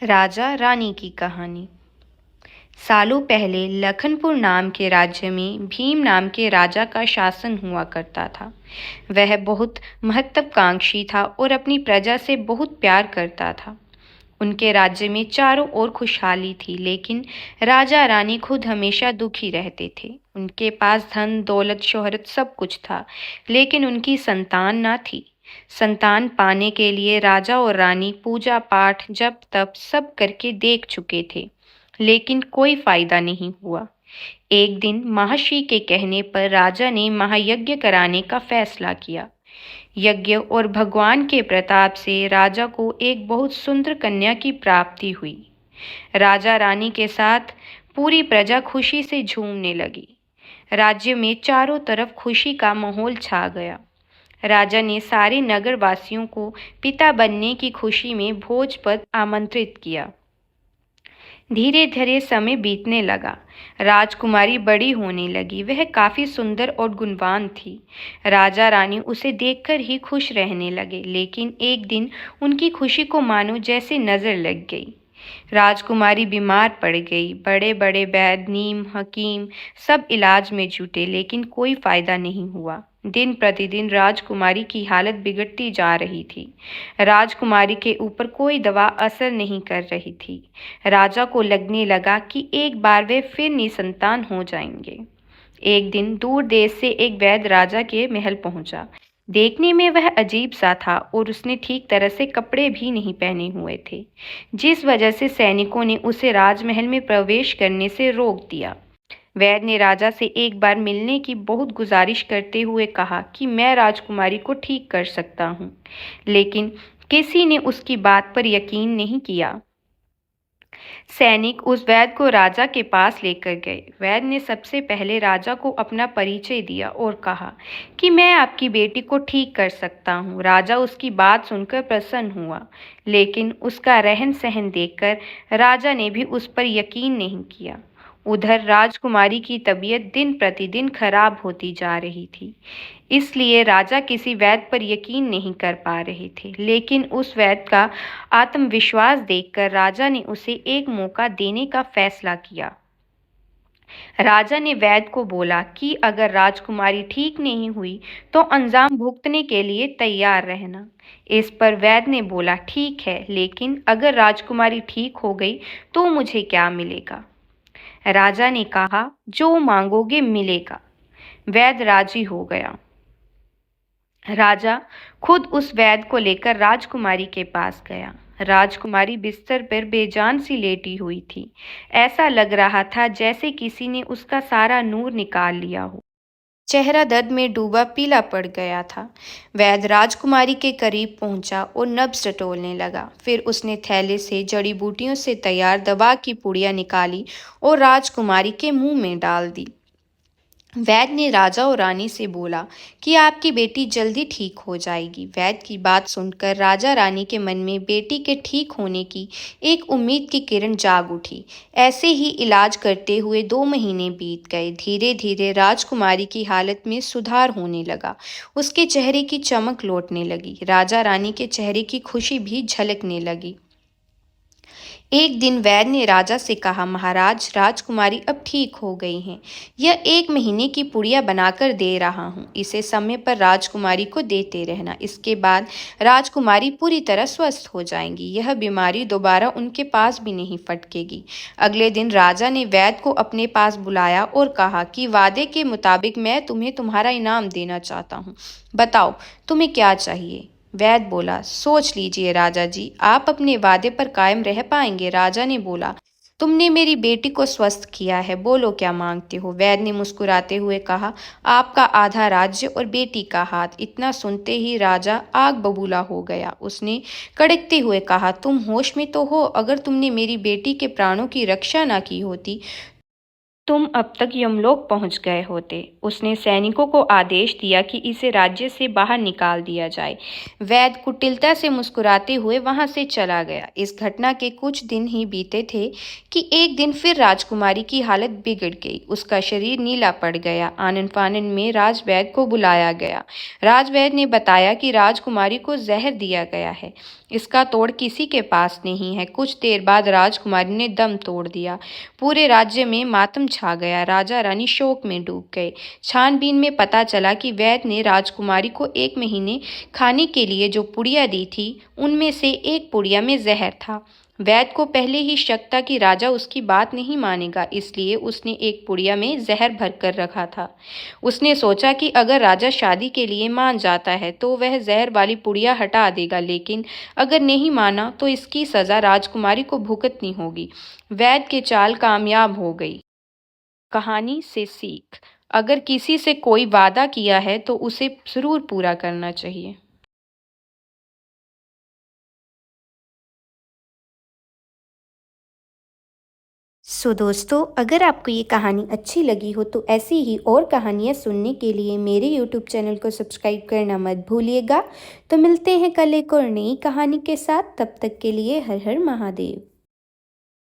राजा रानी की कहानी। सालों पहले लखनपुर नाम के राज्य में भीम नाम के राजा का शासन हुआ करता था। वह बहुत महत्वाकांक्षी था और अपनी प्रजा से बहुत प्यार करता था। उनके राज्य में चारों ओर खुशहाली थी, लेकिन राजा रानी खुद हमेशा दुखी रहते थे। उनके पास धन दौलत शोहरत सब कुछ था, लेकिन उनकी संतान ना थी। संतान पाने के लिए राजा और रानी पूजा पाठ जप तप सब करके देख चुके थे, लेकिन कोई फायदा नहीं हुआ। एक दिन महर्षि के कहने पर राजा ने महायज्ञ कराने का फैसला किया। यज्ञ और भगवान के प्रताप से राजा को एक बहुत सुंदर कन्या की प्राप्ति हुई। राजा रानी के साथ पूरी प्रजा खुशी से झूमने लगी। राज्य में चारों तरफ खुशी का माहौल छा गया। राजा ने सारे नगर वासियों को पिता बनने की खुशी में भोज पर आमंत्रित किया। धीरे धीरे समय बीतने लगा। राजकुमारी बड़ी होने लगी। वह काफी सुंदर और गुणवान थी। राजा रानी उसे देखकर ही खुश रहने लगे, लेकिन एक दिन उनकी खुशी को मानो जैसे नजर लग गई। राजकुमारी बीमार पड़ गई। बड़े बड़े वैद्य नीम हकीम सब इलाज में जुटे, लेकिन कोई फायदा नहीं हुआ। दिन प्रतिदिन राजकुमारी की हालत बिगड़ती जा रही थी। राजकुमारी के ऊपर कोई दवा असर नहीं कर रही थी। राजा को लगने लगा कि एक बार वे फिर निसंतान हो जाएंगे। एक दिन दूर देश से एक वैद्य राजा के महल पहुंचा। देखने में वह अजीब सा था और उसने ठीक तरह से कपड़े भी नहीं पहने हुए थे, जिस वजह से सैनिकों ने उसे राजमहल में प्रवेश करने से रोक दिया। वैद्य ने राजा से एक बार मिलने की बहुत गुजारिश करते हुए कहा कि मैं राजकुमारी को ठीक कर सकता हूँ, लेकिन किसी ने उसकी बात पर यकीन नहीं किया। सैनिक उस वैद्य को राजा के पास लेकर गए। वैद्य ने सबसे पहले राजा को अपना परिचय दिया और कहा कि मैं आपकी बेटी को ठीक कर सकता हूँ। राजा उसकी बात सुनकर प्रसन्न हुआ, लेकिन उसका रहन सहन देखकर राजा ने भी उस पर यकीन नहीं किया। उधर राजकुमारी की तबीयत दिन प्रतिदिन खराब होती जा रही थी, इसलिए राजा किसी वैद्य पर यकीन नहीं कर पा रहे थे। लेकिन उस वैद्य का आत्मविश्वास देखकर राजा ने उसे एक मौका देने का फैसला किया। राजा ने वैद्य को बोला कि अगर राजकुमारी ठीक नहीं हुई तो अंजाम भुगतने के लिए तैयार रहना। इस पर वैद्य ने बोला, ठीक है, लेकिन अगर राजकुमारी ठीक हो गई तो मुझे क्या मिलेगा? राजा ने कहा, जो मांगोगे मिलेगा। वैद्य राजी हो गया। राजा खुद उस वैद्य को लेकर राजकुमारी के पास गया। राजकुमारी बिस्तर पर बेजान सी लेटी हुई थी। ऐसा लग रहा था जैसे किसी ने उसका सारा नूर निकाल लिया हो। चेहरा दर्द में डूबा पीला पड़ गया था। वैद्य राजकुमारी के करीब पहुंचा और नब्ज टटोलने लगा। फिर उसने थैले से जड़ी बूटियों से तैयार दवा की पुड़िया निकाली और राजकुमारी के मुंह में डाल दी। वैद्य ने राजा और रानी से बोला कि आपकी बेटी जल्दी ठीक हो जाएगी। वैद्य की बात सुनकर राजा रानी के मन में बेटी के ठीक होने की एक उम्मीद की किरण जाग उठी। ऐसे ही इलाज करते हुए 2 महीने बीत गए। धीरे धीरे राजकुमारी की हालत में सुधार होने लगा। उसके चेहरे की चमक लौटने लगी। राजा रानी के चेहरे की खुशी भी झलकने लगी। एक दिन वैद्य ने राजा से कहा, महाराज, राजकुमारी अब ठीक हो गई हैं। यह 1 महीने की पुड़िया बनाकर दे रहा हूँ। इसे समय पर राजकुमारी को देते रहना। इसके बाद राजकुमारी पूरी तरह स्वस्थ हो जाएंगी। यह बीमारी दोबारा उनके पास भी नहीं फटकेगी। अगले दिन राजा ने वैद्य को अपने पास बुलाया और कहा कि वादे के मुताबिक मैं तुम्हें तुम्हारा इनाम देना चाहता हूँ। बताओ, तुम्हें क्या चाहिए? वैद्य बोला, सोच लीजिए राजा जी, आप अपने वादे पर कायम रह पाएंगे? राजा ने बोला, तुमने मेरी बेटी को स्वस्थ किया है, बोलो क्या मांगते हो? वैद्य ने मुस्कुराते हुए कहा, आपका आधा राज्य और बेटी का हाथ। इतना सुनते ही राजा आग बबूला हो गया। उसने कड़कते हुए कहा, तुम होश में तो हो? अगर तुमने मेरी बेटी के प्राणों की रक्षा न की होती तुम अब तक यमलोक पहुंच गए होते। उसने सैनिकों को आदेश दिया कि इसे राज्य से बाहर निकाल दिया जाए। वैद्य कुटिलता से मुस्कुराते हुए वहां से चला गया। इस घटना के कुछ दिन ही बीते थे कि एक दिन फिर राजकुमारी की हालत बिगड़ गई। उसका शरीर नीला पड़ गया। आनन फानन में राजवैद्य को बुलाया गया। राजवैद्य ने बताया कि राजकुमारी को जहर दिया गया है। इसका तोड़ किसी के पास नहीं है। कुछ देर बाद राजकुमारी ने दम तोड़ दिया। पूरे राज्य में मातम छा गया। राजा रानी शोक में डूब गए। छानबीन में पता चला कि वैद्य ने राजकुमारी को 1 महीने खाने के लिए जो पुड़िया दी थी, उनमें से एक पुड़िया में जहर था। वैद्य को पहले ही शक था कि राजा उसकी बात नहीं मानेगा, इसलिए उसने एक पुड़िया में जहर भरकर रखा था। उसने सोचा कि अगर राजा शादी के लिए मान जाता है तो वह जहर वाली पुड़िया हटा देगा, लेकिन अगर नहीं माना तो इसकी सज़ा राजकुमारी को भुगतनी होगी। वैद्य की चाल कामयाब हो गई। कहानी से सीख: अगर किसी से कोई वादा किया है तो उसे ज़रूर पूरा करना चाहिए। दोस्तों, अगर आपको ये कहानी अच्छी लगी हो तो ऐसी ही और कहानियाँ सुनने के लिए मेरे YouTube चैनल को सब्सक्राइब करना मत भूलिएगा। तो मिलते हैं कल एक और नई कहानी के साथ। तब तक के लिए हर हर महादेव।